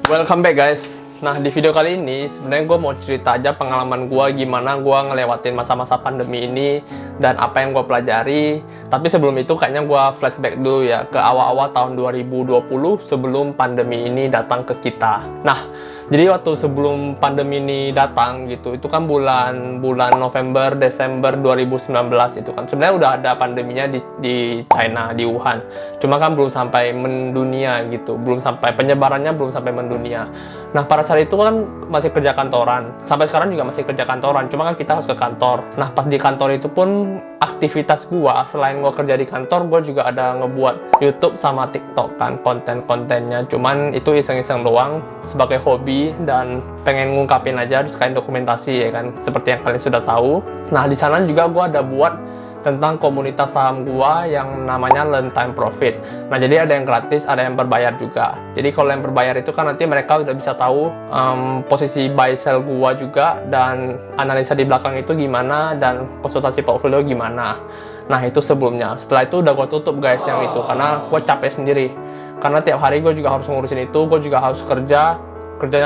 Welcome back guys. Nah, di video kali ini sebenarnya gue mau cerita aja pengalaman gue gimana gue ngelewatin masa-masa pandemi ini dan apa yang gue pelajari. Tapi sebelum itu kayaknya gue flashback dulu ya ke awal-awal tahun 2020 sebelum pandemi ini datang ke kita. Nah, jadi waktu sebelum pandemi ini datang gitu, itu kan bulan November, Desember 2019 itu kan. Sebenarnya udah ada pandeminya di China, di Wuhan. Cuma kan belum sampai mendunia gitu, belum sampai penyebarannya belum sampai mendunia. Nah, pada saat itu kan masih kerja kantoran. Sampai sekarang juga masih kerja kantoran, cuma kan kita harus ke kantor. Nah, pas di kantor itu pun aktivitas gua, selain gua kerja di kantor, gua juga ada ngebuat YouTube sama TikTok kan, konten-kontennya. Cuman itu iseng-iseng doang, sebagai hobi dan pengen ngungkapin aja, sekalian dokumentasi ya kan, seperti yang kalian sudah tahu. Nah, di sana juga gua ada buat tentang komunitas saham gua yang namanya Learn Time Profit. Nah, jadi ada yang gratis, ada yang berbayar juga. Jadi kalau yang berbayar itu kan nanti mereka udah bisa tahu posisi buy sell gua juga, dan analisa di belakang itu gimana, dan konsultasi portfolio gimana. Nah, itu sebelumnya. Setelah itu udah gua tutup guys yang itu, karena gua capek sendiri. Karena tiap hari gua juga harus ngurusin itu, gua juga harus kerjanya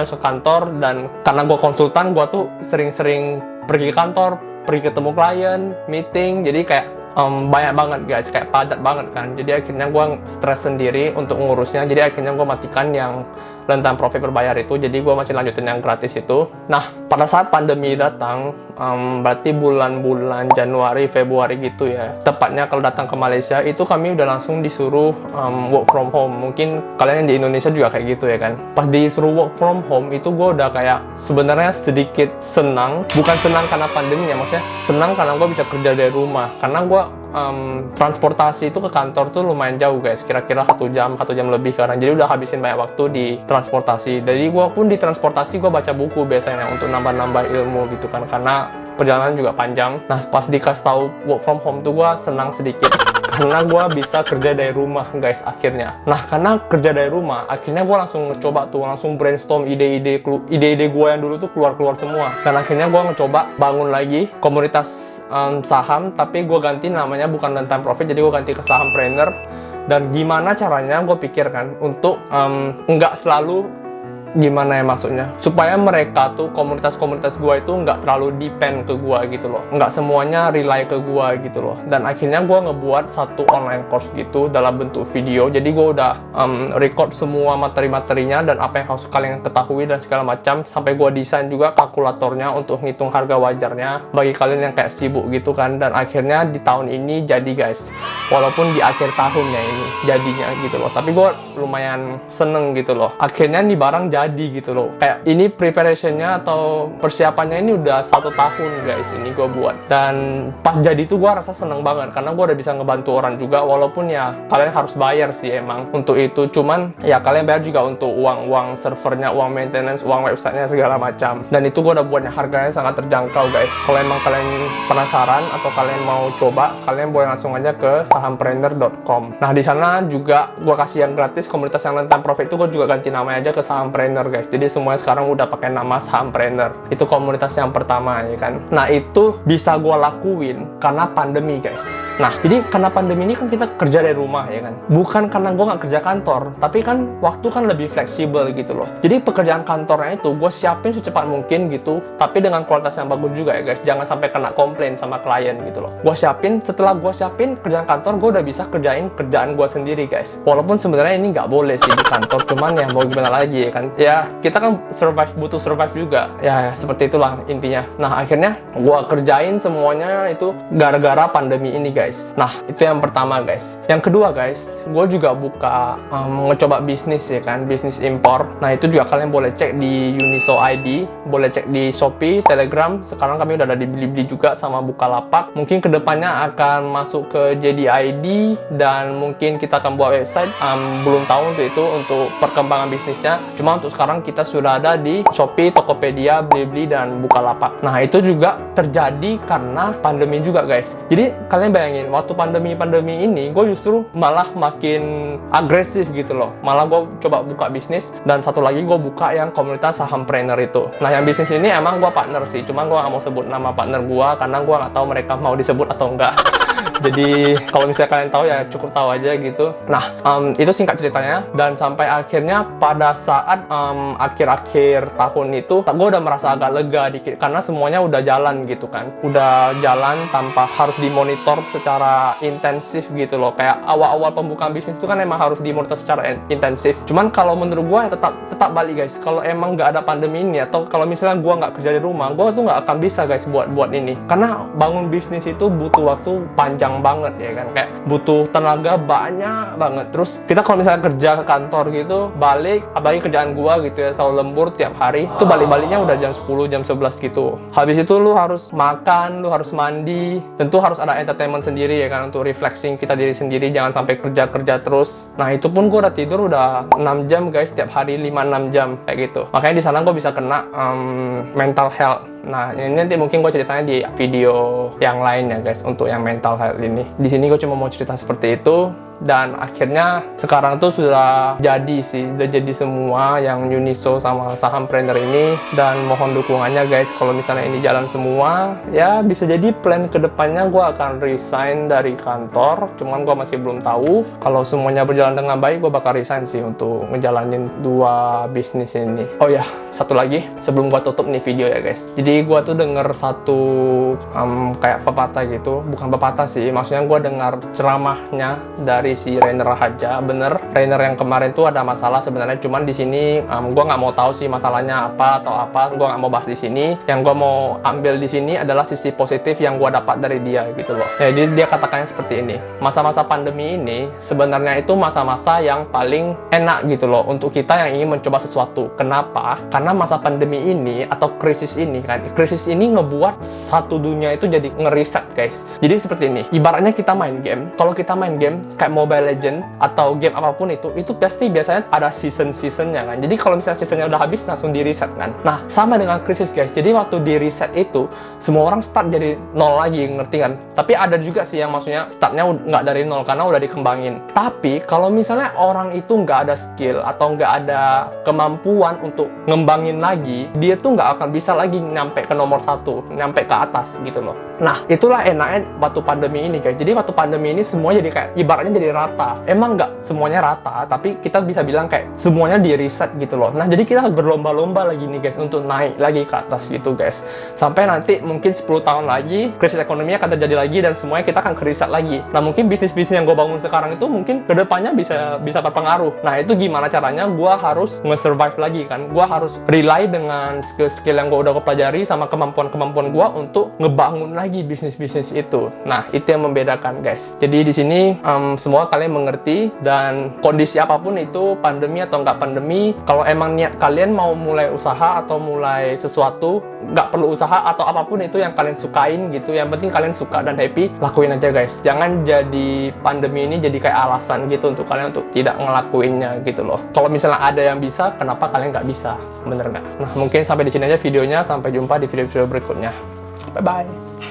ke kantor, dan karena gua konsultan, gua tuh sering-sering pergi ke kantor, pergi ketemu klien, meeting, jadi kayak banyak banget guys, kayak padat banget kan. Jadi akhirnya gue stres sendiri untuk ngurusnya, jadi akhirnya gue matikan yang Learn Time Profit berbayar itu, jadi gue masih lanjutin yang gratis itu. Nah, pada saat pandemi datang, berarti bulan-bulan Januari, Februari gitu ya, tepatnya kalau datang ke Malaysia, itu kami udah langsung disuruh work from home. Mungkin kalian yang di Indonesia juga kayak gitu ya kan. Pas disuruh work from home, itu gue udah kayak sebenarnya sedikit senang. Bukan senang karena pandeminya, maksudnya senang karena gue bisa kerja dari rumah. Karena gue transportasi itu ke kantor tuh lumayan jauh guys, kira-kira 1 jam lebih sekarang. Jadi udah habisin banyak waktu di transportasi. Jadi gue pun di transportasi gue baca buku biasanya untuk nambah-nambah ilmu gitu kan, karena perjalanan juga panjang. Nah, pas dikasih tahu work from home tuh gue senang sedikit karena gue bisa kerja dari rumah guys akhirnya. Nah, karena kerja dari rumah, akhirnya gue langsung ngecoba tuh, langsung brainstorm ide-ide gue yang dulu tuh keluar semua. Dan akhirnya gue ngecoba bangun lagi komunitas saham, tapi gue ganti namanya bukan Learn Time Profit, jadi gue ganti ke Sahampreneur. Dan gimana caranya gue pikirkan untuk nggak selalu, gimana ya maksudnya, supaya mereka tuh komunitas-komunitas gua itu nggak terlalu depend ke gua gitu loh, nggak semuanya rely ke gua gitu loh. Dan akhirnya gua ngebuat satu online course gitu dalam bentuk video. Jadi gua udah record semua materi-materinya dan apa yang harus kalian ketahui dan segala macam, sampai gua desain juga kalkulatornya untuk ngitung harga wajarnya bagi kalian yang kayak sibuk gitu kan. Dan akhirnya di tahun ini jadi guys, walaupun di akhir tahunnya ini jadinya gitu loh, tapi gua lumayan seneng gitu loh. Akhirnya nih barang jadi gitu loh. Kayak ini preparationnya atau persiapannya ini udah 1 tahun guys ini gue buat. Dan pas jadi tuh gue rasa seneng banget karena gue udah bisa ngebantu orang juga, walaupun ya kalian harus bayar sih emang untuk itu. Cuman ya kalian bayar juga untuk uang servernya, uang maintenance, uang websitenya segala macam. Dan itu gue udah buatnya harganya sangat terjangkau guys. Kalau emang kalian penasaran atau kalian mau coba, kalian boleh langsung aja ke sahampreneur.com. Nah, di sana juga gue kasih yang gratis komunitas yang Learn Time Profit itu, gue juga ganti namanya aja ke Sahampreneur guys. Jadi semuanya sekarang udah pakai nama Sahampreneur. Itu komunitas yang pertama ya kan. Nah, itu bisa gue lakuin karena pandemi guys. Nah, jadi karena pandemi ini kan kita kerja dari rumah ya kan. Bukan karena gue nggak kerja kantor, tapi kan waktu kan lebih fleksibel gitu loh. Jadi pekerjaan kantornya itu gue siapin secepat mungkin gitu, tapi dengan kualitas yang bagus juga ya guys. Jangan sampai kena komplain sama klien gitu loh. Gue siapin, setelah gue siapin kerjaan kantor, gue udah bisa kerjain kerjaan gue sendiri guys. Walaupun sebenarnya ini nggak boleh sih di kantor, cuman ya mau gimana lagi ya kan. Ya, kita kan butuh survive juga. Ya, seperti itulah intinya. Nah, akhirnya gue kerjain semuanya itu gara-gara pandemi ini guys. Nah, itu yang pertama guys. Yang kedua guys, gue juga buka ngecoba bisnis ya kan, bisnis impor. Nah, itu juga kalian boleh cek di Uniso ID, boleh cek di Shopee, Telegram. Sekarang kami udah ada di Bilibili juga sama Bukalapak. Mungkin kedepannya akan masuk ke JDID dan mungkin kita akan buat website. Belum tahu untuk itu, untuk perkembangan bisnisnya. Cuma untuk sekarang kita sudah ada di Shopee, Tokopedia, Bilibili, dan Bukalapak. Nah, itu juga terjadi karena pandemi juga guys. Jadi kalian bayangin, waktu pandemi ini gue justru malah makin agresif gitu loh. Malah gue coba buka bisnis, dan satu lagi gue buka yang komunitas Sahampreneur itu. Nah, yang bisnis ini emang gue partner sih, cuma gue gak mau sebut nama partner gue karena gue gak tahu mereka mau disebut atau enggak. Jadi kalau misalnya kalian tahu ya cukup tahu aja gitu. Nah, itu singkat ceritanya. Dan sampai akhirnya pada saat akhir-akhir tahun itu, gue udah merasa agak lega dikit karena semuanya udah jalan gitu kan. Udah jalan tanpa harus dimonitor secara intensif gitu loh. Kayak awal-awal pembukaan bisnis itu kan emang harus dimonitor secara intensif. Cuman kalau menurut gue ya tetap balik guys. Kalau emang nggak ada pandemi ini atau kalau misalnya gue nggak kerja di rumah, gue tuh nggak akan bisa guys buat ini. Karena bangun bisnis itu butuh waktu panjang banget ya kan. Kayak butuh tenaga banyak banget. Terus kita kalau misalnya kerja ke kantor gitu, balik, apalagi kerjaan gue gitu ya, selalu lembur tiap hari. Itu balik-baliknya udah jam 10, jam 11 gitu. Habis itu lu harus makan, lu harus mandi. Tentu harus ada entertainment sendiri ya kan untuk refreshing kita diri sendiri, jangan sampai kerja terus. Nah, itu pun gue udah tidur udah 6 jam guys, tiap hari 5-6 jam kayak gitu. Makanya di sana gue bisa kena mental health. Nah, ini nanti mungkin gue ceritanya di video yang lain ya guys, untuk yang mental health ini. Di sini gue cuma mau cerita seperti itu. Dan akhirnya sekarang tuh sudah jadi sih, udah jadi semua yang Uniso sama Sahampreneur ini. Dan mohon dukungannya guys, kalau misalnya ini jalan semua, ya bisa jadi plan kedepannya gue akan resign dari kantor. Cuman gue masih belum tahu. Kalau semuanya berjalan dengan baik, gue bakal resign sih untuk ngejalanin 2 bisnis ini. Oh ya, satu lagi sebelum gue tutup nih video ya guys. Jadi gue tuh denger satu kayak pepatah gitu, bukan pepatah sih, maksudnya gue dengar ceramahnya dari si Rainer Raharja. Bener, Rainer yang kemarin tuh ada masalah sebenarnya, cuman di sini gue nggak mau tahu sih masalahnya apa atau apa, gue nggak mau bahas di sini. Yang gue mau ambil di sini adalah sisi positif yang gue dapat dari dia gitu loh. Jadi dia katakannya seperti ini, masa-masa pandemi ini sebenarnya itu masa-masa yang paling enak gitu loh untuk kita yang ingin mencoba sesuatu. Kenapa? Karena masa pandemi ini atau krisis ini kan, krisis ini ngebuat satu dunia itu jadi ngeriset guys. Jadi seperti ini, ibaratnya kita main game. Kalau kita main game kayak Mobile Legend atau game apapun itu pasti biasanya ada season-seasonnya kan. Jadi kalau misalnya seasonnya udah habis langsung di reset kan. Nah, sama dengan krisis guys. Jadi waktu di reset itu semua orang start dari nol lagi, ngerti kan? Tapi ada juga sih yang maksudnya startnya nggak dari nol karena udah dikembangin. Tapi kalau misalnya orang itu nggak ada skill atau nggak ada kemampuan untuk ngembangin lagi, dia tuh nggak akan bisa lagi nyampe ke nomor 1, nyampe ke atas gitu loh. Nah, itulah enaknya waktu pandemi ini guys. Jadi waktu pandemi ini semua jadi kayak ibaratnya jadi rata. Emang nggak semuanya rata, tapi kita bisa bilang kayak semuanya di reset gitu loh. Nah, jadi kita harus berlomba-lomba lagi nih guys untuk naik lagi ke atas gitu guys. Sampai nanti mungkin 10 tahun lagi krisis ekonomi akan terjadi lagi dan semuanya kita akan ke reset lagi. Nah, mungkin bisnis-bisnis yang gue bangun sekarang itu mungkin kedepannya bisa berpengaruh. Nah, itu gimana caranya? Gue harus nge-survive lagi kan. Gue harus rely dengan skill-skill yang gue udah pelajari sama kemampuan-kemampuan gue untuk ngebangun lagi bisnis-bisnis itu. Nah, itu yang membedakan guys. Jadi di sini semua kalian mengerti, dan kondisi apapun itu, pandemi atau nggak pandemi, kalau emang niat kalian mau mulai usaha atau mulai sesuatu, nggak perlu usaha atau apapun itu yang kalian sukain gitu, yang penting kalian suka dan happy, lakuin aja guys. Jangan jadi pandemi ini jadi kayak alasan gitu untuk kalian untuk tidak ngelakuinnya gitu loh. Kalau misalnya ada yang bisa, kenapa kalian nggak bisa? Bener nggak? Nah, mungkin sampai di sini aja videonya. Sampai jumpa di video-video berikutnya. Bye-bye.